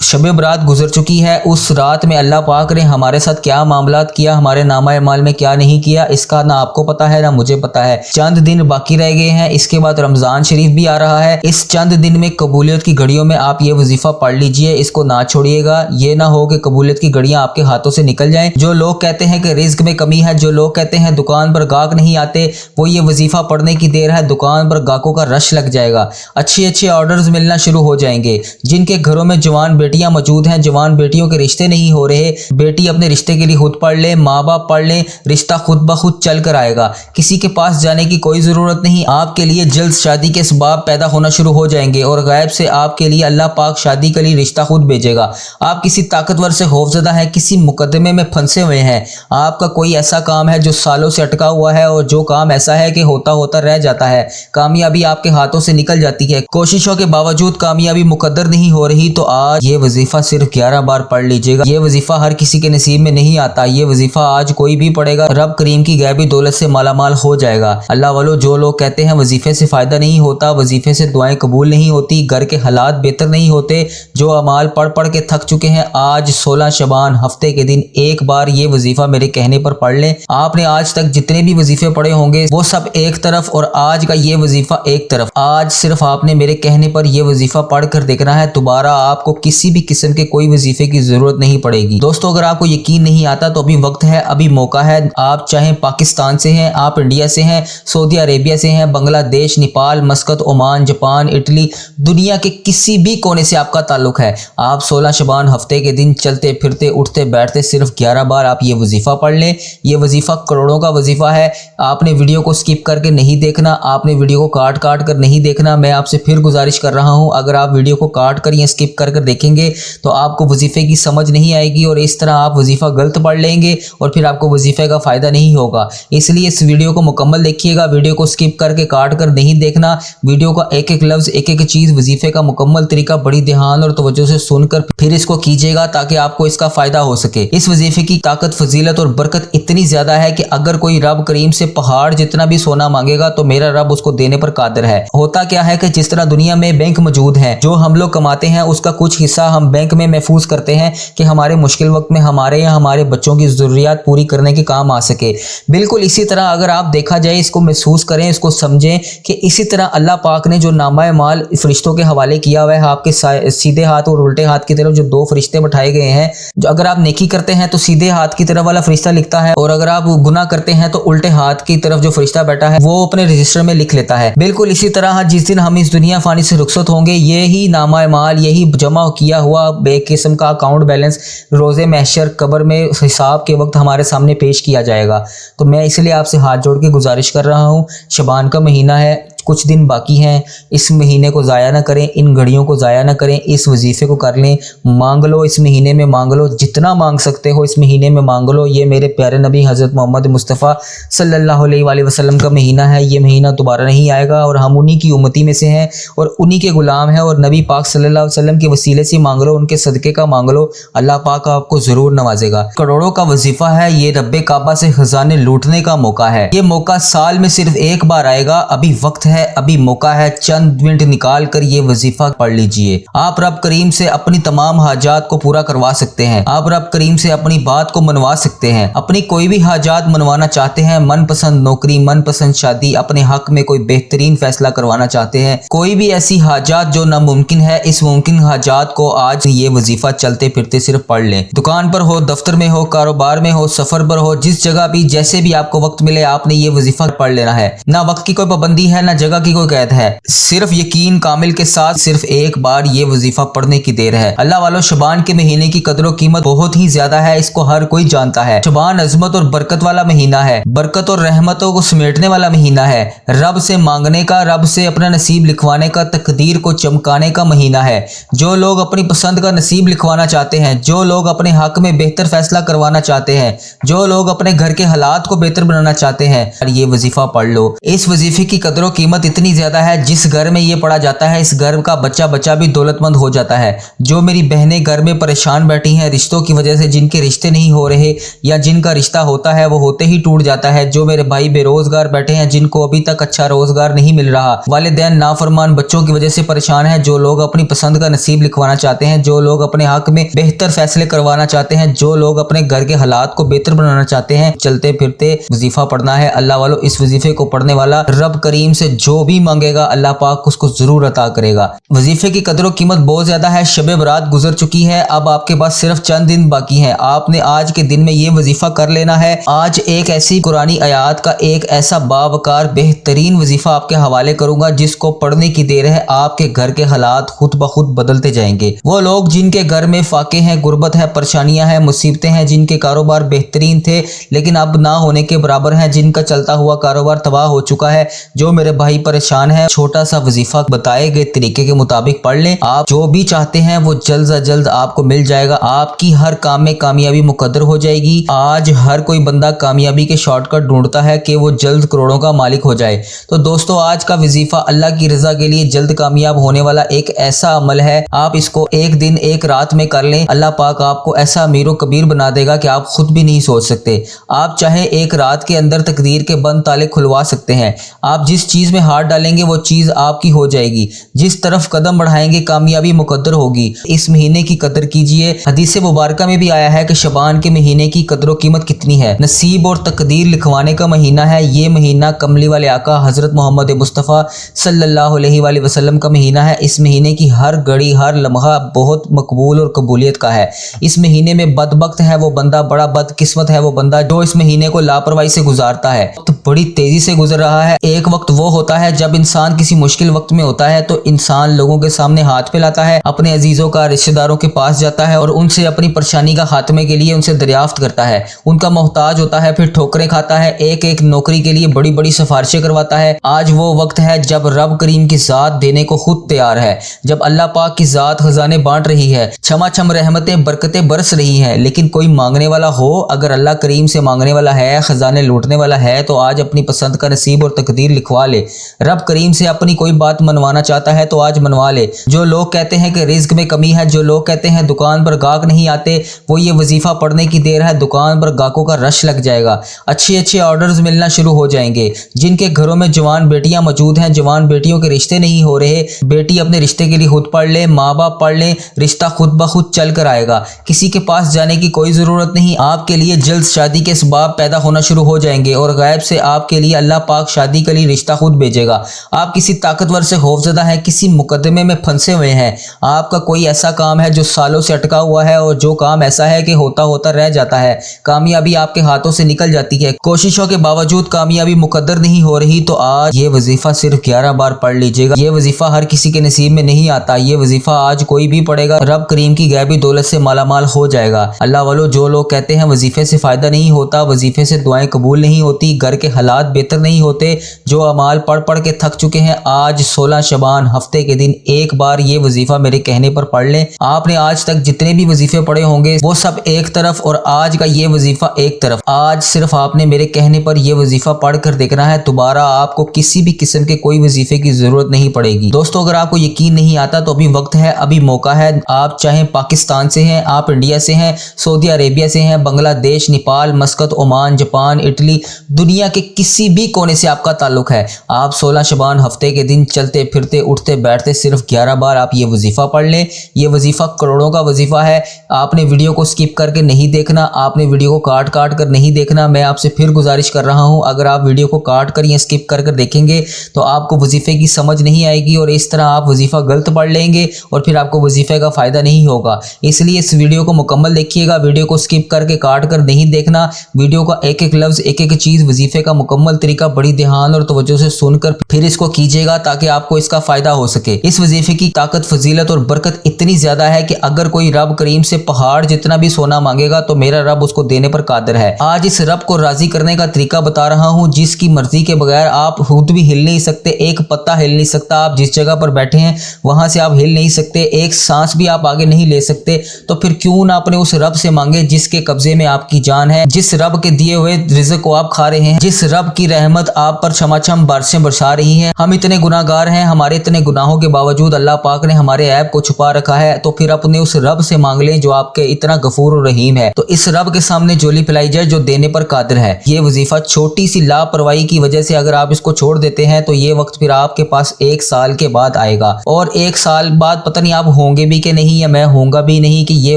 शब बरात गुजर चुकी है। उस रात में अल्लाह पाक ने हमारे साथ क्या मामलात किया, हमारे नामा अमाल में क्या नहीं किया, इसका ना आपको पता है ना मुझे पता है। चंद दिन बाकी रह गए हैं, इसके बाद रमजान शरीफ भी आ रहा है। इस चंद दिन में कबूलियत की घड़ियों में आप ये वजीफा पढ़ लीजिए, इसको ना छोड़िएगा। ये ना हो कि कबूलियत की घड़ियां आपके हाथों से निकल जाएं। जो लोग कहते हैं कि रिज्क में कमी है, जो लोग कहते हैं दुकान पर गाहक नहीं आते, वो ये वजीफा पढ़ने की देर है, दुकान पर गाहकों का रश लग जाएगा, अच्छे अच्छे ऑर्डर्स मिलना शुरू हो जाएंगे। जिनके घरों में जवान बेटियां मौजूद हैं, जवान बेटियों के रिश्ते नहीं हो रहे, बेटी अपने रिश्ते के लिए खुद पढ़ ले, माँ बाप पढ़ ले, रिश्ता खुद ब खुद चल कर आएगा। किसी के पास जाने की कोई ज़रूरत नहीं। आपके लिए जल्द शादी के असबाब पैदा होना शुरू हो जाएंगे और गैब से आपके लिए अल्लाह पाक शादी के लिए रिश्ता खुद भेजेगा। आप किसी ताकतवर से खौफजदा हैं, किसी मुकदमे में फंसे हुए हैं, आपका कोई ऐसा काम है जो सालों से अटका हुआ है और जो काम ऐसा है कि होता होता रह जाता है, कामयाबी आपके हाथों से निकल जाती है, कोशिशों के बावजूद कामयाबी मुकद्दर नहीं हो रही, तो आज ये वजीफा सिर्फ 11 बार पढ़ लीजिएगा। ये वजीफा हर किसी के नसीब में नहीं आता। ये वजीफा आज कोई भी पढ़ेगा, रब करीम की गैबी दौलत से मालामाल हो जाएगा। अल्लाह वालों, जो लोग कहते हैं वजीफे से फ़ायदा नहीं होता, वजीफे से दुआएं कबूल नहीं होती, घर के हालात बेहतर नहीं होते, जो अमाल पढ़ पढ़ के थक चुके हैं, आज 16 शबान हफ्ते के दिन एक बार ये वजीफा मेरे कहने पर पढ़ लें। आपने आज तक जितने भी वजीफे पढ़े होंगे वो सब एक तरफ और आज का ये वजीफा एक तरफ। आज सिर्फ आपने मेरे कहने पर यह वजीफा पढ़ कर देखना है, दोबारा आपको किसी भी किस्म के कोई वजीफे की जरूरत नहीं पड़ेगी। दोस्तों, अगर आपको यकीन नहीं आता तो अभी वक्त है, अभी मौका है। आप चाहे पाकिस्तान से हैं, आप इंडिया से हैं, सऊदी अरेबिया से हैं, Bangladesh, Nepal, मस्कत, Oman, Japan, Italy, दुनिया के किसी भी कोने से आपका ताल्लुक है, आप 16 शबान हफ्ते के दिन चलते फिरते उठते बैठते सिर्फ 11 बार आप ये वजीफा पढ़ लें। ये वजीफा करोड़ों का वजीफा है। आपने वीडियो को स्किप करके नहीं देखना, आपने वीडियो को काट काट कर नहीं देखना। मैं आपसे फिर गुजारिश कर रहा हूं, अगर आप वीडियो को काट कर या स्किप कर देखेंगे तो आपको वजीफे की समझ नहीं आएगी और इस तरह आप वजीफा गलत पढ़ लेंगे और फिर आपको वजीफे का फ़ायदा नहीं होगा। इसलिए इस वीडियो को मुकम्मल देखिएगा, वीडियो को स्किप करके काट कर नहीं देखना। वीडियो का एक एक लफ्ज़, एक एक चीज़, वजीफे का मुकम्मल तरीका बड़ी ध्यान और तवज्जो से सुनकर फिर इसको कीजिएगा ताकि आपको इसका फ़ायदा हो सके। इस वजीफे की ताकत, फजीलत और बरकत इतनी ज़्यादा है कि अगर कोई रब करीम से पहाड़ जितना भी सोना मांगेगा तो मेरा रब उसको देने पर कादिर है। होता क्या है कि जिस तरह दुनिया में बैंक मौजूद हैं, जो हम लोग कमाते हैं उसका कुछ हिस्सा हम बैंक में महफूज करते हैं कि हमारे मुश्किल वक्त में हमारे या हमारे बच्चों की ज़रूरियात पूरी करने के काम आ सके। बिल्कुल इसी तरह अगर आप देखा जाए, इसको महसूस करें, इसको समझें कि इसी तरह अल्लाह पाक ने जो नामा माल फरिश्तों के हवाले किया हुआ है, आपके सीधे हाथ और उल्टे हाथ की तरफ जो 2 फरिश्ते बैठाए गए हैं, जो अगर आप नेकी करते हैं तो सीधे हाथ की तरफ वाला फरिश्ता लिखता है और अगर आप गुनाह करते हैं तो उल्टे हाथ की तरफ जो फरिश्ता बैठा है वो अपने रजिस्टर में लिख लेता है। बिल्कुल इसी तरह जिस दिन हम इस दुनिया फानी से रुखसत होंगे, यही नामा माल, यही जमा किया हुआ बेकिस्म का अकाउंट बैलेंस रोज़े महशर कब्र में हिसाब के वक्त हमारे सामने पेश किया जाएगा। तो मैं इसलिए आपसे हाथ जोड़ के गुजारिश कर रहा हूँ, शबान का महीना है, कुछ दिन बाकी हैं, इस महीने को ज़ाया ना करें, इन घड़ियों को ज़ाया ना करें, इस वजीफ़े को कर लें। मांग लो, इस महीने में मांग लो, जितना मांग सकते हो इस महीने में मांग लो। ये मेरे प्यारे नबी हज़रत मोहम्मद मुस्तफ़ा सल्लल्लाहु अलैहि वसल्लम का महीना है, ये महीना दोबारा नहीं आएगा और हम उन्हीं की उम्मती में से हैं और उन्हीं के ग़ुलाम हैं और नबी पाक सल्लल्लाहु अलैहि वसल्लम के वसीले से मांग लो, उनके सदक़े का मांग लो, अल्लाह पाक आपको ज़रूर नवाजेगा। करोड़ों का वजीफ़ा है, ये रब्बे काबा से खजाने लूटने का मौका है। ये मौका साल में सिर्फ एक बार आएगा, अभी वक्त है, अभी मौका है, चंद मिनट निकाल कर ये वजीफा पढ़ लीजिए। आप रब करीम से अपनी तमाम हाजात को पूरा करवा सकते हैं, आप रब करीम से अपनी बात को मनवा सकते हैं। अपनी कोई भी हाजात मनवाना चाहते हैं, मनपसंद नौकरी, मनपसंद शादी, अपने हक में कोई बेहतरीन फैसला करवाना चाहते हैं, कोई भी ऐसी हाजात जो नामुमकिन है, इस मुमकिन हाजात को आज ये वजीफा चलते फिरते सिर्फ पढ़ लें। दुकान पर हो, दफ्तर में हो, कारोबार में हो, सफर पर हो, जिस जगह भी जैसे भी आपको वक्त मिले आपने ये वजीफा पढ़ लेना है। ना वक्त की कोई पाबंदी है, ना जगह की कोई कैद है, सिर्फ यकीन कामिल के साथ सिर्फ एक बार ये वजीफा पढ़ने की देर है। अल्लाह वालों, शबान के महीने की कदर कीमत बहुत ही ज्यादा है, इसको हर कोई जानता है। शबान अजमत और बरकत वाला महीना है, बरकत और रहमतों को समेटने वाला महीना है, रब से मांगने का, रब से अपना नसीब लिखवाने का, तकदीर को चमकाने का महीना है। जो लोग अपनी पसंद का नसीब लिखवाना चाहते हैं, जो लोग अपने हक में बेहतर फैसला करवाना चाहते हैं, जो लोग अपने घर के हालात को बेहतर बनाना चाहते हैं, ये वजीफा पढ़ लो। इस वजीफे की कदर कीमत कीमत इतनी ज्यादा है, जिस घर में ये पढ़ा जाता है इस घर का बच्चा बच्चा भी दौलतमंद हो जाता है। जो मेरी बहनें घर में परेशान बैठी हैं रिश्तों की वजह से, जिनके रिश्ते नहीं हो रहे या जिनका रिश्ता होता है वो होते ही टूट जाता है, जो मेरे भाई बेरोजगार बैठे हैं जिनको अभी तक अच्छा रोजगार नहीं मिल रहा, वालिदैन नाफरमान बच्चों की वजह से परेशान हैं, जो लोग अपनी पसंद का नसीब लिखवाना चाहते हैं, जो लोग अपने हक में बेहतर फैसले करवाना चाहते हैं, जो लोग अपने घर के हालात को बेहतर बनाना चाहते हैं, चलते फिरते वजीफा पढ़ना है। अल्लाह वालों, इस वजीफे को पढ़ने वाला रब करीम से जो भी मांगेगा अल्लाह पाक उसको जरूर अता करेगा। वजीफे की कदर कीमत बहुत ज्यादा है। शबे बरात गुजर चुकी है, अब आपके पास सिर्फ चंद दिन बाकी हैं। आपने आज के दिन में ये वजीफा कर लेना है। आज एक ऐसी कुरानी आयात का एक ऐसा बावकार बेहतरीन वजीफा आपके हवाले करूंगा जिसको पढ़ने की देर है आपके घर के हालात खुद ब खुद बदलते जाएंगे। वो लोग जिनके घर में फाके हैं, गुर्बत है, परेशानियां हैं, मुसीबतें हैं, जिनके कारोबार बेहतरीन थे लेकिन अब ना होने के बराबर हैं, जिनका चलता हुआ कारोबार तबाह हो चुका है, जो मेरे भाई परेशान है, छोटा सा वजीफा बताए गए तरीके के मुताबिक पढ़ लें। आप जो भी चाहते हैं वो जल्द से जल्द आपको मिल जाएगा। आपकी हर काम में कामयाबी मुकद्दर हो जाएगी। आज हर कोई बंदा कामयाबी के शॉर्टकट ढूंढता है कि वो जल्द करोड़ों का मालिक हो जाए। तो दोस्तों, आज का वजीफा अल्लाह की रजा के लिए जल्द कामयाब होने वाला एक ऐसा अमल है, आप इसको एक दिन एक रात में कर लें, अल्लाह पाक आपको ऐसा अमीर व कबीर बना देगा कि आप खुद भी नहीं सोच सकते। आप चाहे एक रात के अंदर तकदीर के बंद ताले खुलवा सकते हैं। आप जिस चीज में हाथ डालेंगे वो चीज आपकी हो जाएगी। जिस तरफ कदम बढ़ाएंगे कामयाबी मुकद्दर होगी। इस महीने की कदर कीजिए। हदीस मुबारक में भी आया है कि शबान के महीने की कदर कीमत कितनी है। नसीब और तकदीर लिखवाने का महीना है ये महीना। कमली वाले आका हजरत मोहम्मद मुस्तफ़ा सल्लल्लाहु अलैहि वसल्लम का महीना है। इस महीने की हर घड़ी हर लम्हा बहुत मकबूल और कबूलियत का है। इस महीने में बदबख्त है वो बंदा, बड़ा बदकिस्मत है वो बंदा जो इस महीने को लापरवाही से गुजारता है। तो बड़ी तेजी से गुजर रहा है। एक वक्त वो होता है जब इंसान किसी मुश्किल वक्त में होता है तो इंसान लोगों के सामने हाथ फैलाता है, अपने अजीजों का रिश्तेदारों के पास जाता है और उनसे अपनी परेशानी का खात्मे के लिए उनसे दरियाफ्त करता है, उनका मोहताज होता है, फिर ठोकरें खाता है, एक एक नौकरी के लिए बड़ी बड़ी सिफारिशें करवाता है। आज वो वक्त है जब रब करीम की जात देने को खुद तैयार है, जब अल्लाह पाक की जात खजाने बांट रही है, छमा छम रहमतें बरकतें बरस रही हैं। लेकिन कोई मांगने वाला हो, अगर अल्लाह करीम से मांगने वाला है, खजाने लूटने वाला है तो आज अपनी पसंद का नसीब और तकदीर लिखवा ले। रब करीम से अपनी कोई बात मनवाना चाहता है तो आज मनवा ले। जो लोग कहते हैं कि रिज्क में कमी है, जो लोग कहते हैं दुकान पर गाहक नहीं आते, वो ये वजीफा पढ़ने की देर है, दुकान पर गाहकों का रश लग जाएगा, अच्छे अच्छे ऑर्डर्स मिलना शुरू हो जाएंगे। जिनके घरों में जवान बेटियां मौजूद हैं, जवान बेटियों के रिश्ते नहीं हो रहे, बेटी अपने रिश्ते के लिए खुद पढ़ ले, माँ बाप पढ़ ले, रिश्ता खुद ब खुद चल कर आएगा। किसी के पास जाने की कोई जरूरत नहीं। आपके लिए जल्द शादी के असबाब पैदा होना शुरू हो जाएंगे और गैब से आपके लिए अल्लाह पाक शादी के लिए रिश्ता खुद भेजेगा। आप किसी ताकतवर से खौफजदा हैं, किसी मुकदमे में फंसे हुए हैं, आपका कोई ऐसा काम है जो सालों से अटका हुआ है और जो काम ऐसा है कि होता होता रह जाता है, कामयाबी आपके हाथों से निकल जाती है, कोशिशों के बावजूद कामयाबी मुकद्दर नहीं हो रही, तो आज ये वजीफा सिर्फ 11 बार पढ़ लीजिएगा। ये वजीफा हर किसी के नसीब में नहीं आता। ये वजीफा आज कोई भी पढ़ेगा रब करीम की गैबी दौलत से मालामाल हो जाएगा। अल्लाह वालों, जो लोग कहते हैं वजीफे से फायदा नहीं होता, वजीफे से दुआएं कबूल नहीं होती, घर के हालात बेहतर नहीं होते, जो अमाल पढ़ पढ़ के थक चुके हैं, आज 16 शबान हफ्ते के दिन एक बार ये वजीफा मेरे कहने पर पढ़ लें। आपने आज तक जितने भी वजीफे पढ़े होंगे वो सब एक तरफ और आज का ये वजीफा एक तरफ। आज सिर्फ आपने मेरे कहने पर ये वजीफा पढ़ कर देखना है, दोबारा आपको किसी भी किस्म के कोई वजीफे की जरूरत नहीं पड़ेगी। दोस्तों, अगर आपको यकीन नहीं आता तो अभी वक्त है, अभी मौका है। आप चाहे पाकिस्तान से हैं, आप इंडिया से हैं, सऊदी अरेबिया से हैं, Bangladesh, Nepal, मस्कत, Oman, Japan, Italy, दुनिया के किसी भी कोने से आपका ताल्लुक है, आप 16 शबान हफ्ते के दिन चलते फिरते उठते बैठते सिर्फ 11 बार आप ये वजीफा पढ़ लें। ये वजीफा करोड़ों का वजीफा है। आपने वीडियो को स्किप करके नहीं देखना, आपने वीडियो को काट काट कर नहीं देखना। मैं आपसे फिर गुजारिश कर रहा हूं, अगर आप वीडियो को काट कर या स्किप कर देखेंगे तो आपको वजीफे की समझ नहीं आएगी और इस तरह आप वजीफा गलत पढ़ लेंगे और फिर आपको वजीफे का फायदा नहीं होगा। इसलिए इस वीडियो को मुकम्मल देखिएगा, वीडियो को स्किप करके काट कर नहीं देखना। वीडियो का एक एक लफ्ज एक एक चीज वजीफे का मुकम्मल तरीका बड़ी ध्यान और तवज्जो से सुनकर फिर इसको कीजिएगा ताकि आपको इसका फायदा हो सके। इस वजीफे की ताकत, फजीलत और बरकत इतनी ज्यादा है कि अगर कोई रब करीम से पहाड़ जितना भी सोना मांगेगा तो मेरा रब उसको देने पर कादिर है। आज इस रब को राजी करने का तरीका बता रहा हूँ जिसकी मर्जी के बगैर आप खुद भी हिल नहीं सकते, एक पत्ता हिल नहीं सकता। आप जिस जगह पर बैठे हैं वहां से आप हिल नहीं सकते, एक सांस भी आप आगे नहीं ले सकते। तो फिर क्यों ना अपने उस रब से मांगे जिसके कब्जे में आपकी जान है, जिस रब के दिए हुए रिज़्क को आप खा रहे हैं, जिस रब की रहमत आप पर छमाछम बारिशें बरसा रही है। हम इतने गुनाहगार हैं, हमारे इतने गुनाहों के बावजूद अल्लाह पाक ने हमारे ऐब को छुपा रखा है, तो फिर अपने उस रब से मांग लें जो आपके इतना गफूर और रहीम है। तो इस रब के सामने झोली फैलाई जाए जो देने पर कादिर है। ये वजीफा छोटी सी लापरवाही की वजह से अगर आप इसको छोड़ देते हैं तो ये वक्त फिर आपके पास 1 साल के बाद आएगा, और 1 साल बाद पता नहीं आप होंगे भी कि नहीं, या मैं होऊंगा भी नहीं, कि ये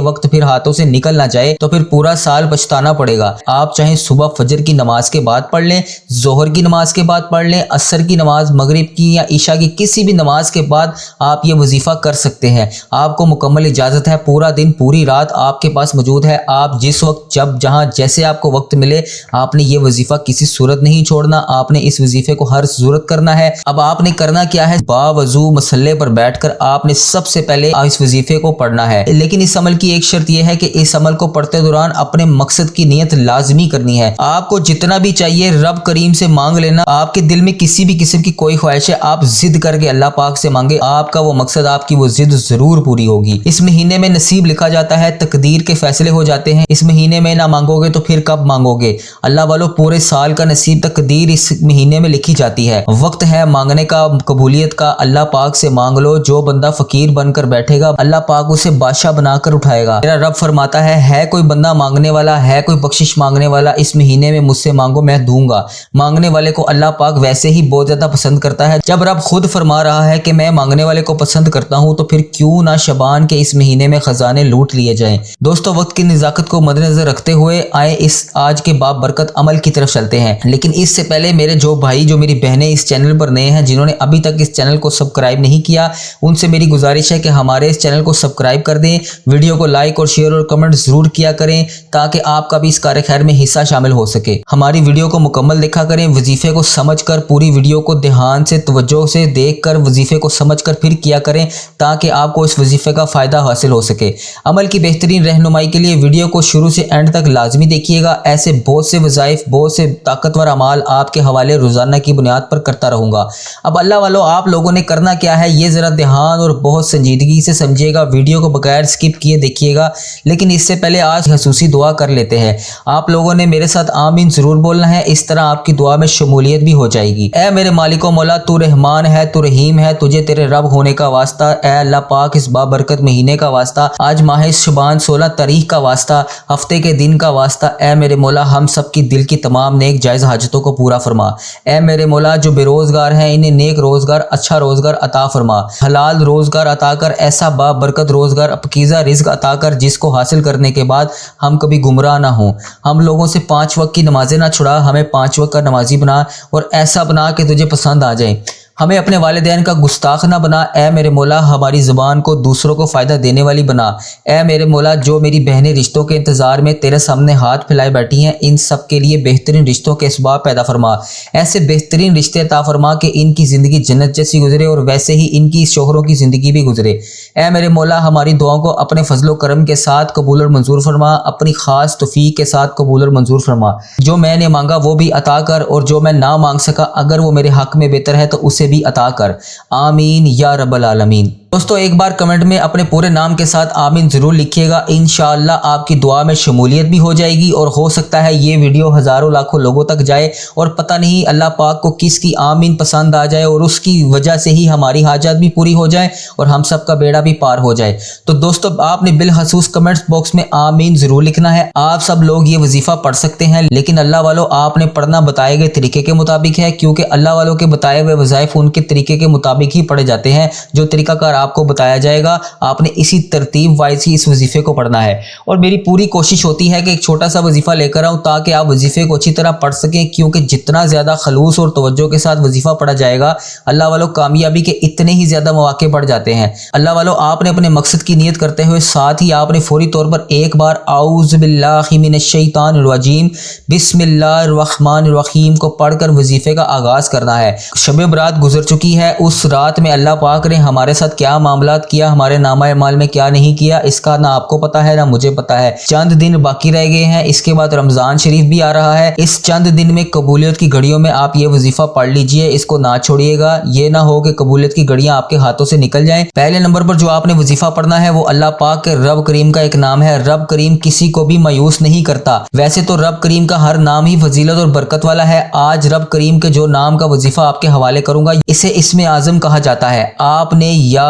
वक्त फिर हाथों से निकल ना जाए, तो फिर पूरा साल पछताना पड़ेगा। आप चाहे सुबह फजर की नमाज के बाद पढ़ लें, जोहर की नमाज के बाद पढ़ लें, असर की नमाज, मगरिब की या ईशा की किसी भी नमाज के बाद आप ये वजीफा कर सकते हैं। आपको मुकम्मल इजाजत है, पूरा दिन पूरी रात आपके पास मौजूद है। आप जिस वक्त जब जहां जैसे आपको वक्त मिले आपने ये वजीफा किसी सूरत नहीं छोड़ना, आपने इस वजीफे को हर जरूरत करना है। अब आपने करना क्या है, बावजू मसल्ले पर बैठकर आपने सबसे पहले इस वजीफे को पढ़ना है। लेकिन इस अमल की एक शर्त यह है कि इस अमल को पढ़ते दौरान अपने मकसद की नियत लाजमी करनी है। आपको जितना भी चाहिए रब करीम से मांग लेना। आपके दिल में किसी भी किस्म की कोई ख्वाहिश है, आप जिद करके अल्लाह पाक से मांगे, आपका वो मकसद, आपकी वो जिद जरूर पूरी होगी। इस महीने में नसीब लिखा जाता है, तकदीर के फैसले हो जाते हैं। इस महीने में ना मांगोगे तो फिर कब मांगोगे? अल्लाह वालों, पूरे साल का नसीब, तकदीर इस महीने में लिखी जाती है। वक्त है मांगने का, कबूलियत का। अल्लाह पाक से मांग लो। जो बंदा फकीर बनकर बैठेगा अल्लाह पाक उसे बादशाह बनाकर उठाएगा। मेरा रब फरमाता है कोई बंदा मांगने वाला, है कोई बख्शिश मांगने वाला, इस महीने में मुझसे मांगो, मैं दूंगा। मांगने वाले को अल्लाह पाक वैसे ही बहुत ज्यादा पसंद करता है। जब रब खुद फरमा रहा है कि मैं मांगने वाले को पसंद करता हूं, तो फिर क्यों ना शबान के इस महीने में खजाने लूट लिए जाएं। दोस्तों, वक्त की निजाकत को मद्देनजर रखते हुए आए इस आज के बाब बरकत अमल की तरफ चलते हैं। लेकिन इससे पहले मेरे जो भाई, जो मेरी बहनें इस चैनल पर नए हैं, जिन्होंने अभी तक इस चैनल को सब्सक्राइब नहीं किया, उनसे मेरी गुजारिश है कि हमारे इस चैनल को सब्सक्राइब कर दें, वीडियो को लाइक और शेयर और कमेंट जरूर किया करें, ताकि आपका भी इस कार्य खैर में हिस्सा शामिल हो सके। हमारी वीडियो को मुकम्मल देखा करें, वजीफे को समझकर, पूरी वीडियो को ध्यान से, तवज्जो से देखकर, वजीफे को समझकर फिर किया करें, ताकि आपको इस वजीफे का फायदा हासिल हो सके। अमल की बेहतरीन रहनुमाई के लिए वीडियो को शुरू से एंड तक लाजमी देखिएगा। ऐसे बहुत से वज़ाइफ, बहुत से ताकतवर अमाल आपके हवाले रोजाना की बुनियाद पर करता रहूंगा। अब अल्लाह वालों, आप लोगों ने करना क्या है, ये जरा ध्यान और बहुत संजीदगी से समझिएगा। वीडियो को बगैर स्किप किए देखिएगा। लेकिन इससे पहले आज खसूसी दुआ कर लेते हैं। आप लोगों ने मेरे साथ आमीन जरूर बोलना है, इस तरह आपकी दुआ में शमूलियत भी हो जाएगी। ऐ मेरे मालिको मौला, तू रहमान है, तू रहीम है, तुझे तेरे रब होने का वास्ता। ऐ अल्लाह पाक, इस बाबरकत महीने का वास्ता, आज माह शुबान 16 तारीख का वास्ता, हफ्ते के दिन का वास्ता। ऐ मेरे मौला, हम सब की दिल की तमाम नेक जायज़ हाजतों को पूरा फरमा। ऐ मेरे मौला, जो बेरोजगार हैं इन्हें नेक रोजगार, अच्छा रोजगार अता फरमा, हलाल रोजगार अता कर, ऐसा बाबरकत रोजगार, पकीज़ा रिज़्क अता कर जिसको हासिल करने के बाद हम कभी गुमराह ना हो। हम लोगों से 5 वक्त की नमाजें ना छुड़ा, हमें 5 वक्त का नमाजी बना, और ऐसा बना कि तुझे पसंद आ जाए। हमें अपने वालिदैन का गुस्ताख ना बना। ऐ मेरे मौला, हमारी ज़ुबान को दूसरों को फ़ायदा देने वाली बना। ऐ मेरे मौला, जो मेरी बहनें रिश्तों के इंतज़ार में तेरे सामने हाथ फैलाए बैठी हैं, इन सब के लिए बेहतरीन रिश्तों के असबाब पैदा फरमा। ऐसे बेहतरीन रिश्ते अता फरमा कि इनकी ज़िंदगी जन्नत जैसी गुजरे, और वैसे ही इनकी शोहरों की ज़िंदगी भी गुजरे। ऐ मेरे मौला, हमारी दुआओं को अपने फजलो करम के साथ कबूल और मंजूर फरमा, अपनी ख़ास तौफीक के साथ कबूल और मंजूर फरमा। जो मैंने मांगा वो भी अता कर, और जो मैं ना मांग सका अगर वो मेरे हक़ में बेहतर है तो उसे भी अता कर। आमीन या रब्बल आलमीन। दोस्तों, एक बार कमेंट में अपने पूरे नाम के साथ आमीन जरूर लिखिएगा। इंशाअल्लाह आपकी दुआ में शमूलियत भी हो जाएगी, और हो सकता है ये वीडियो हज़ारों लाखों लोगों तक जाए, और पता नहीं अल्लाह पाक को किसकी आमीन पसंद आ जाए, और उसकी वजह से ही हमारी हाजत भी पूरी हो जाए और हम सब का बेड़ा भी पार हो जाए। तो दोस्तों, आपने बिलखसूस कमेंट्स बॉक्स में आमीन जरूर लिखना है। आप सब लोग ये वजीफा पढ़ सकते हैं, लेकिन अल्लाह वालों, आपने पढ़ना बताए गए तरीके के मुताबिक है, क्योंकि अल्लाह वालों के बताए हुए वज़ाइफ उनके तरीके के मुताबिक ही पढ़े जाते हैं। जो तरीकाकार आपको बताया जाएगा, आपने इसी तरतीब वाइज ही इस वजीफे को पढ़ना है। और मेरी पूरी कोशिश होती है कि एक छोटा सा वजीफा लेकर आऊं, ताकि आप वजीफे को अच्छी तरह पढ़ सकें, क्योंकि जितना ज़्यादा खलूस और तवज्जो के साथ वजीफा पढ़ा जाएगा, अल्लाह वालों, कामयाबी के इतने ही ज़्यादा मौके बढ़ जाते हैं। अल्लाह वालों, आपने अपने मकसद की नीयत करते हुए साथ ही आपने फौरी तौर पर एक बार औज़ु बिल्लाहि मिनश्शैतानिर रजीम बिस्मिल्लाहिर रहमानिर रहीम को पढ़कर वजीफे का आगाज़ करना है। शब बरात गुजर चुकी है, उस रात में अल्लाह पाक ने हमारे साथ क्या کیا معاملات کیا, ہمارے نامہ اعمال میں کیا نہیں کیا, اس کا نہ آپ کو پتا ہے نہ مجھے پتا ہے. چند دن باقی رہ گئے ہیں, اس کے بعد رمضان شریف بھی آ رہا ہے. اس چند دن میں قبولیت کی گھڑیوں میں آپ یہ وظیفہ پڑھ لیجئے, اس کو نہ چھوڑیے گا. یہ نہ ہو کہ قبولیت کی گھڑیاں آپ کے ہاتھوں سے نکل جائیں. پہلے نمبر پر جو آپ نے وظیفہ پڑھنا ہے وہ اللہ پاک کے رب کریم کا ایک نام ہے. رب کریم کسی کو بھی مایوس نہیں کرتا. ویسے تو رب کریم کا ہر نام ہی فضیلت اور برکت والا ہے. آج رب کریم کے جو نام کا وظیفہ آپ کے حوالے کروں گا اسے اسم اعظم کہا جاتا ہے. آپ نے یا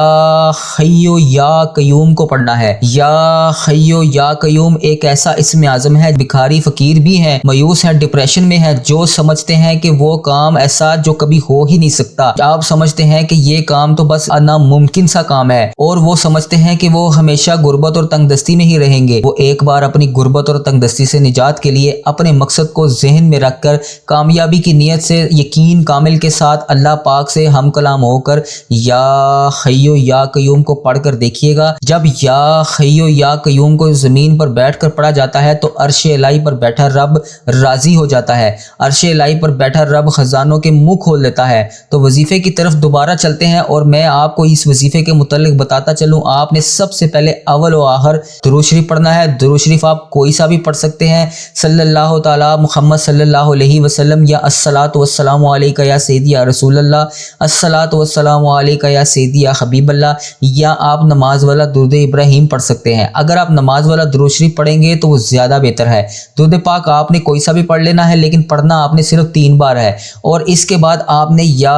حیو یا قیوم کو پڑھنا ہے. یا حیو یا قیوم ایک ایسا اسم اعظم ہے. بھکاری فقیر بھی ہیں, مایوس ہیں, ڈپریشن میں ہیں, جو سمجھتے ہیں کہ وہ کام ایسا جو کبھی ہو ہی نہیں سکتا. آپ سمجھتے ہیں کہ یہ کام تو بس ناممکن سا کام ہے, اور وہ سمجھتے ہیں کہ وہ ہمیشہ غربت اور تنگ دستی میں ہی رہیں گے. وہ ایک بار اپنی غربت اور تنگ دستی سے نجات کے لیے اپنے مقصد کو ذہن میں رکھ کر کامیابی کی نیت سے یقین کامل کے ساتھ اللہ پاک سے ہم کلام ہو کر یا حیو یا قیوم کو پڑھ کر دیکھیے گا. جب یا حیو یا قیوم کو زمین پر بیٹھ کر پڑھا جاتا ہے تو عرش الہی پر بیٹھا رب راضی ہو جاتا ہے. عرش الہی پر بیٹھا رب خزانوں کے منہ کھول دیتا ہے. تو وظیفے کی طرف دوبارہ چلتے ہیں, اور میں آپ کو اس وظیفے کے متعلق بتاتا چلوں. آپ نے سب سے پہلے اول و آخر درود شریف پڑھنا ہے. درود شریف آپ کوئی سا بھی پڑھ سکتے ہیں. صلی اللہ تعالی محمد صلی اللہ علیہ وسلم, یا الصلاۃ والسلام علیک یا سیدی یا رسول اللہ, الصلاۃ والسلام علیک یا سیدی یا حبیب اللہ, یا آپ نماز والا درود ابراہیم پڑھ سکتے ہیں. اگر آپ نماز والا درود شریف پڑھیں گے تو وہ زیادہ بہتر ہے. درود پاک آپ نے کوئی سا بھی پڑھ لینا ہے, لیکن پڑھنا آپ نے صرف 3 بار ہے. اور اس کے بعد آپ نے یا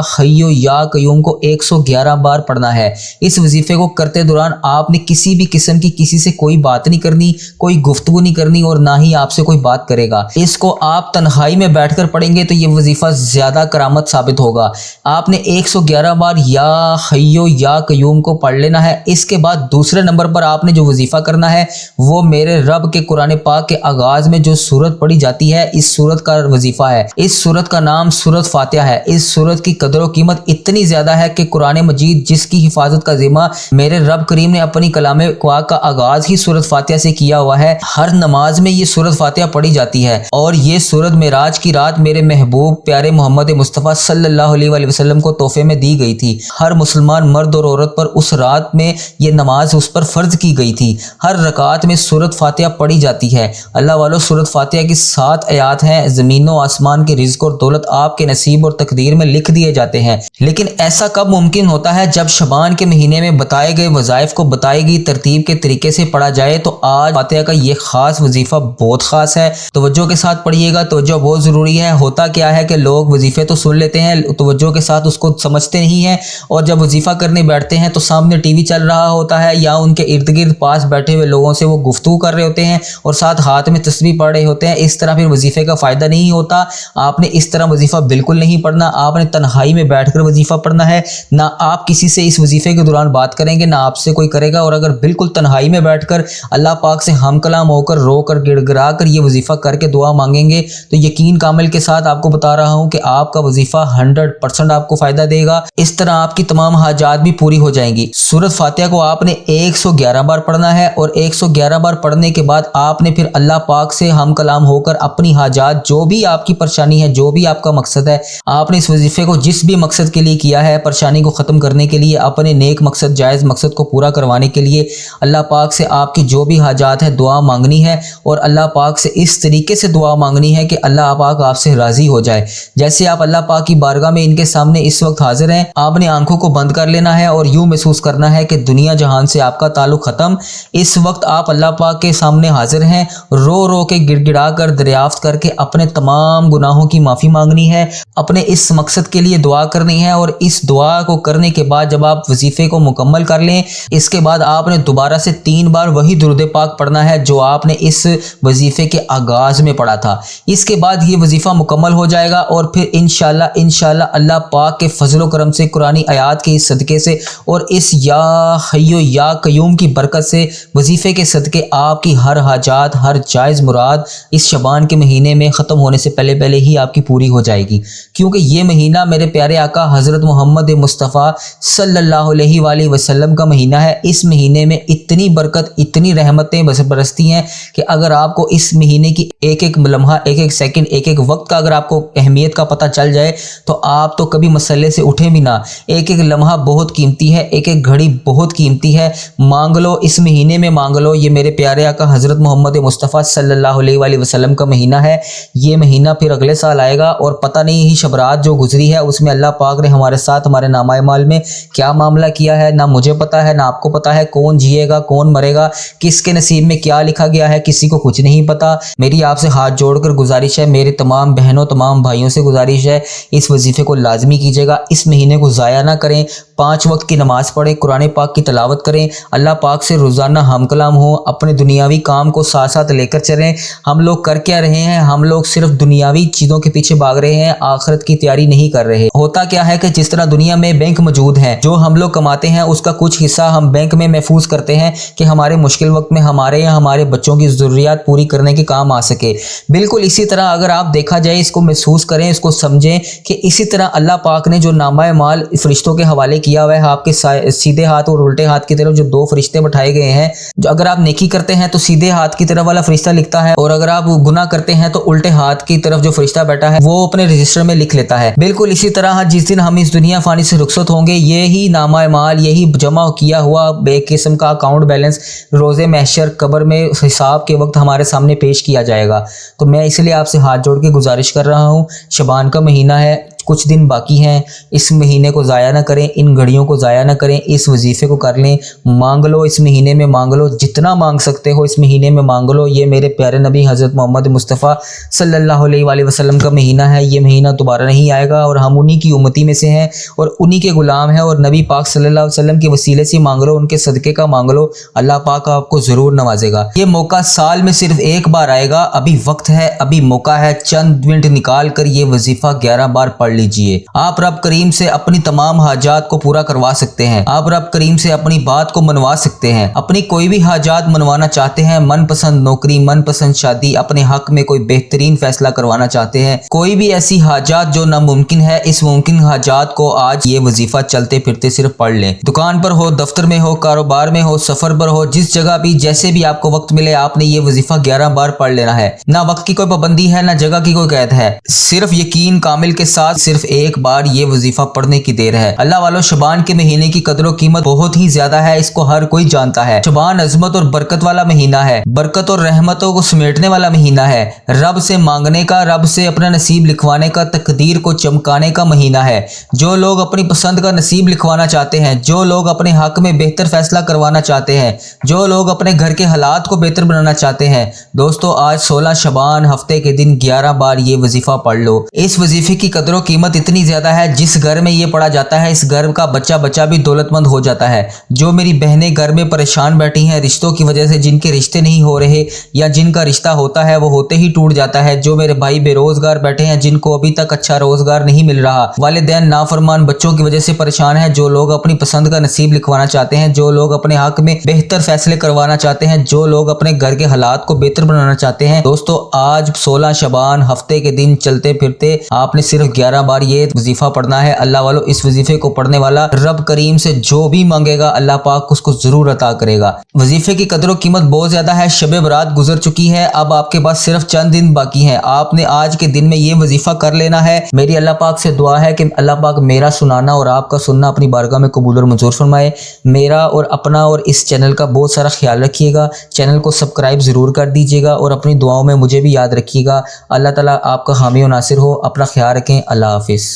حیو یا قیوم کو 111 بار پڑھنا ہے. اس وظیفے کو کرتے دوران آپ نے کسی بھی قسم کی کسی سے کوئی بات نہیں کرنی, کوئی گفتگو نہیں کرنی, اور نہ ہی آپ سے کوئی بات کرے گا. اس کو آپ تنہائی میں بیٹھ کر پڑھیں گے تو یہ وظیفہ زیادہ کرامت ثابت ہوگا. آپ نے 111 بار یا حیو یا قیوم کو پڑھ لینا ہے. اس کے بعد دوسرے نمبر پر آپ نے جو وظیفہ کرنا ہے وہ میرے رب کے قرآن پاک کے آغاز میں جو سورت پڑھی جاتی ہے اس سورت کا وظیفہ ہے. اس سورت کا نام سورت فاتحہ ہے. اس سورت کی قدر و قیمت اتنی زیادہ ہے کہ قرآن مجید جس کی حفاظت کا ذمہ میرے رب کریم نے اپنی کلام پاک کا آغاز ہی سورت فاتحہ سے کیا ہوا ہے. ہر نماز میں یہ سورت فاتحہ پڑھی جاتی ہے, اور یہ سورت معراج کی رات میرے محبوب پیارے محمد مصطفیٰ صلی اللہ علیہ وآلہ وسلم کو تحفے میں دی گئی تھی. ہر مسلمان مرد اور عورت پر اس رات میں یہ نماز اس پر فرض کی گئی تھی. ہر رکعت میں سورت فاتحہ پڑھی جاتی ہے. اللہ والو سورت فاتحہ کی 7 آیات ہیں. زمین و آسمان کے رزق اور دولت آپ کے نصیب اور تقدیر میں لکھ دیے جاتے ہیں. لیکن ایسا کب ممکن ہوتا ہے؟ جب شعبان کے مہینے میں بتائے گئے وظائف کو بتائی گئی ترتیب کے طریقے سے پڑھا جائے. تو آج فاتحہ کا یہ خاص وظیفہ بہت خاص ہے. توجہ کے ساتھ پڑھیے گا, توجہ بہت ضروری ہے. ہوتا کیا ہے کہ لوگ وظیفے تو سن لیتے ہیں, توجہ کے ساتھ اس کو سمجھتے نہیں ہیں, اور جب وظیفہ کرنے بیٹھتے ہیں تو سامنے ٹی وی چل رہا ہوتا ہے, یا ان کے ارد گرد پاس بیٹھے ہوئے لوگوں سے وہ گفتگو کر رہے ہوتے ہیں, اور ساتھ ہاتھ میں تسبیح پڑھ رہے ہوتے ہیں. اس طرح پھر وظیفے کا فائدہ نہیں ہوتا. آپ نے اس طرح وظیفہ بالکل نہیں پڑھنا. آپ نے تنہائی میں بیٹھ کر وظیفہ پڑھنا ہے. نہ آپ کسی سے اس وظیفے کے دوران بات کریں گے, نہ آپ سے کوئی کرے گا. اور اگر بالکل تنہائی میں بیٹھ کر اللہ پاک سے ہم کلام ہو کر, رو کر, گڑ گڑا کر یہ وظیفہ کر کے دعا مانگیں گے تو یقین کامل کے ساتھ آپ کو بتا رہا ہوں کہ آپ کا وظیفہ 100% آپ کو فائدہ دے گا. اس طرح آپ کی تمام حاجات بھی پوری ہو جائیں گی. سورت فاتحہ کو آپ نے 111 بار پڑھنا ہے, اور 111 بار پڑھنے کے بعد آپ نے پھر اللہ پاک سے ہم کلام ہو کر اپنی حاجات, جو بھی آپ کی پریشانی ہے, جو بھی آپ کا مقصد ہے, آپ نے اس وظیفے کو جس بھی مقصد کے لیے کیا ہے, پریشانی کو ختم کرنے کے لیے, اپنے نیک مقصد جائز مقصد کو پورا کروانے کے لیے, اللہ پاک سے آپ کی جو بھی حاجات ہے دعا مانگنی ہے, اور اللہ پاک سے اس طریقے سے دعا مانگنی ہے کہ اللہ پاک آپ سے راضی ہو جائے. جیسے آپ اللہ پاک کی بارگاہ میں ان کے سامنے اس وقت حاضر ہیں, آپ نے آنکھوں کو بند کر لینا ہے اور یوں محسوس کرنا ہے کہ دنیا جہان سے آپ کا تعلق ختم. اس وقت آپ اللہ پاک کے سامنے حاضر ہیں, رو رو کے گڑ گڑا کر دریافت کر کے اپنے تمام گناہوں کی معافی مانگنی ہے, اپنے اس مقصد کے لیے دعا کرنی ہے. اور اس دعا کو کرنے کے بعد جب آپ وظیفے کو مکمل کر لیں, اس کے بعد آپ نے دوبارہ سے 3 بار وہی درود پاک پڑھنا ہے جو آپ نے اس وظیفے کے آغاز میں پڑھا تھا. اس کے بعد یہ وظیفہ مکمل ہو جائے گا, اور پھر انشاءاللہ اللہ پاک کے فضل و کرم سے, قرآنی آیات کے اس صدقے سے, اور اس یا حیو یا قیوم کی برکت سے, وظیفے کے صدقے آپ کی ہر حاجات, ہر جائز مراد اس شعبان کے مہینے میں ختم ہونے سے پہلے ہی آپ کی پوری ہو جائے گی. کیونکہ یہ مہینہ میرے پیارے آقا حضرت محمد مصطفیٰ صلی اللہ علیہ وآلہ وسلم کا مہینہ ہے. اس مہینے میں اتنی برکت, اتنی رحمتیں برستی ہیں کہ اگر آپ کو اس مہینے کی ایک ایک لمحہ, ایک ایک سیکنڈ, ایک ایک وقت کا اگر آپ کو اہمیت کا پتہ چل جائے تو آپ تو کبھی مسئلے سے اٹھیں بھی نہ. ایک ایک لمحہ بہت बहुत कीमती है, एक एक घड़ी बहुत कीमती है। मांग लो, इस महीने में मांग लो। ये मेरे प्यारे आका हज़रत मोहम्मद मुस्तफ़ा सल्लल्लाहु अलैहि वसल्लम का महीना है। ये महीना फिर अगले साल आएगा और पता नहीं ही शब रात जो गुजरी है उसमें अल्लाह पाक ने हमारे साथ हमारे नामाए माल में क्या मामला किया है, ना मुझे पता है ना आपको पता है। कौन जिएगा कौन मरेगा, किसके नसीब में क्या लिखा गया है, किसी को कुछ नहीं पता। मेरी आपसे हाथ जोड़कर गुजारिश है, मेरे तमाम बहनों तमाम भाइयों से गुजारिश है, इस वजीफे को लाजमी कीजिएगा। इस महीने को ज़ाया ना करें। 5 वक्त की नमाज पढ़ें, कुरान पाक की तिलावत करें, अल्लाह पाक से रोज़ाना हम कलाम हो, अपने दुनियावी काम को साथ साथ लेकर चलें। हम लोग कर क्या रहे हैं, हम लोग सिर्फ दुनियावी चीज़ों के पीछे भाग रहे हैं, आखिरत की तैयारी नहीं कर रहे। होता क्या है कि जिस तरह दुनिया में बैंक मौजूद है, जो हम लोग कमाते हैं उसका कुछ हिस्सा हम बैंक में महफूज करते हैं कि हमारे मुश्किल वक्त में हमारे या हमारे बच्चों की ज़रूरियात पूरी करने के काम आ सके। बिल्कुल इसी तरह अगर आप देखा जाए, इसको महसूस करें, इसको समझें कि इसी तरह अल्लाह पाक ने जो नामाए माल फरिश्तों के हवाले किया हुआ है, आपके सीधे हाथ और उल्टे हाथ की तरफ जो 2 फरिश्ते बैठाए गए हैं, जो अगर आप नेकी करते हैं तो सीधे हाथ की तरफ वाला फरिश्ता लिखता है और अगर आप गुनाह करते हैं तो उल्टे हाथ की तरफ जो फरिश्ता बैठा है वो अपने रजिस्टर में लिख लेता है। बिल्कुल इसी तरह जिस दिन हम इस दुनिया फानी से रुखसत होंगे, यही नामाए माल, यही जमा किया हुआ एक किस्म का अकाउंट बैलेंस रोज़े महशर कब्र में हिसाब के वक्त हमारे सामने पेश किया जाएगा। तो मैं इसलिए आपसे हाथ जोड़ के गुजारिश कर रहा हूँ, शबान का महीना है, कुछ दिन बाकी हैं, इस महीने को ज़ाया ना करें, इन घड़ियों को ज़ाया ना करें, इस वजीफ़े को कर लें। मांग लो, इस महीने में मांग लो, जितना मांग सकते हो इस महीने में मांग लो। ये मेरे प्यारे नबी हज़रत मोहम्मद मुस्तफ़ा सल्लल्लाहु अलैहि वसल्लम का महीना है, ये महीना दोबारा नहीं आएगा और हम उन्हीं की उम्मती में से हैं और उन्हीं के ग़ुलाम हैं और नबी पाक सल्लल्लाहु अलैहि वसल्लम के वसीले से मांग लो, उनके सदक़े का मांग लो, अल्लाह पाक आपको ज़रूर नवाजेगा। ये मौका साल में सिर्फ एक बार आएगा, अभी वक्त है, अभी मौका है, चंद मिनट निकाल कर ये वजीफ़ा 11 बार पढ़ लीजिए। आप रब करीम से अपनी तमाम हाजात को पूरा करवा सकते हैं, आप रब करीम से अपनी बात को मनवा सकते हैं। अपनी कोई भी हाजात मनवाना चाहते हैं, मनपसंद नौकरी, मनपसंद शादी, अपने हक में कोई बेहतरीन फैसला करवाना चाहते हैं, कोई भी ऐसी हाजात जो नामुमकिन है, इस मुमकिन हाजात को आज ये वजीफा चलते फिरते सिर्फ पढ़ लें। दुकान पर हो, दफ्तर में हो, कारोबार में हो, सफर पर हो, जिस जगह भी जैसे भी आपको वक्त मिले, आपने ये वजीफा 11 बार पढ़ लेना है। ना वक्त की कोई पाबंदी है, ना जगह की कोई कैद है, सिर्फ यकीन कामिल के साथ सिर्फ एक बार ये वजीफा पढ़ने की देर है। अल्लाह वालों, शबान के महीने की कदर कीमत बहुत ही ज्यादा है, इसको हर कोई जानता है। शबान अजमत और बरकत वाला महीना है, बरकत और रहमतों को समेटने वाला महीना है, रब से मांगने का, रब से अपना नसीब लिखवाने का, तकदीर को चमकाने का महीना है। जो लोग अपनी पसंद का नसीब लिखवाना चाहते हैं, जो लोग अपने हक में बेहतर फैसला करवाना चाहते हैं, जो लोग अपने घर के हालात को बेहतर बनाना चाहते हैं, दोस्तों आज 16 शबान हफ्ते के दिन 11 बार ये वजीफा पढ़ लो। इस वजीफे की कदर कीमत इतनी ज्यादा है, जिस घर में ये पढ़ा जाता है इस घर का बच्चा बच्चा भी दौलतमंद हो जाता है। जो मेरी बहनें घर में परेशान बैठी हैं रिश्तों की वजह से, जिनके रिश्ते नहीं हो रहे या जिनका रिश्ता होता है वो होते ही टूट जाता है, जो मेरे भाई बेरोजगार बैठे हैं जिनको अभी तक अच्छा रोजगार नहीं मिल रहा, वालिदैन नाफरमान बच्चों की वजह से परेशान है, जो लोग अपनी पसंद का नसीब लिखवाना चाहते हैं, जो लोग अपने हक में बेहतर फैसले करवाना चाहते हैं, जो लोग अपने घर के हालात को बेहतर बनाना चाहते हैं, दोस्तों आज 16 शबान हफ्ते के दिन चलते फिरते आपने सिर्फ 11 बार ये वजीफा पढ़ना है। अल्लाह वालों, इस वजीफे को पढ़ने वाला रब करीम से जो भी मांगेगा अल्लाह पाक उसको जरूर अता करेगा। वजीफे की कदर कीमत बहुत ज्यादा है, शब बरात गुजर चुकी है, अब आपके पास सिर्फ चंद दिन बाकी हैं। आपने आज के दिन में ये वजीफा कर लेना है। मेरी अल्लाह पाक से दुआ है कि अल्लाह पाक मेरा सुनाना और आपका सुनना अपनी बारगाह में कबूल और मंजूर फरमाए। मेरा और अपना और इस चैनल का बहुत सारा ख्याल रखिएगा, चैनल को सब्सक्राइब जरूर कर दीजिएगा और अपनी दुआओं में मुझे भी याद रखिएगा। अल्लाह ताला आपका हामी और नासिर हो। अपना ख्याल रखें। अल्लाह हाफिज़।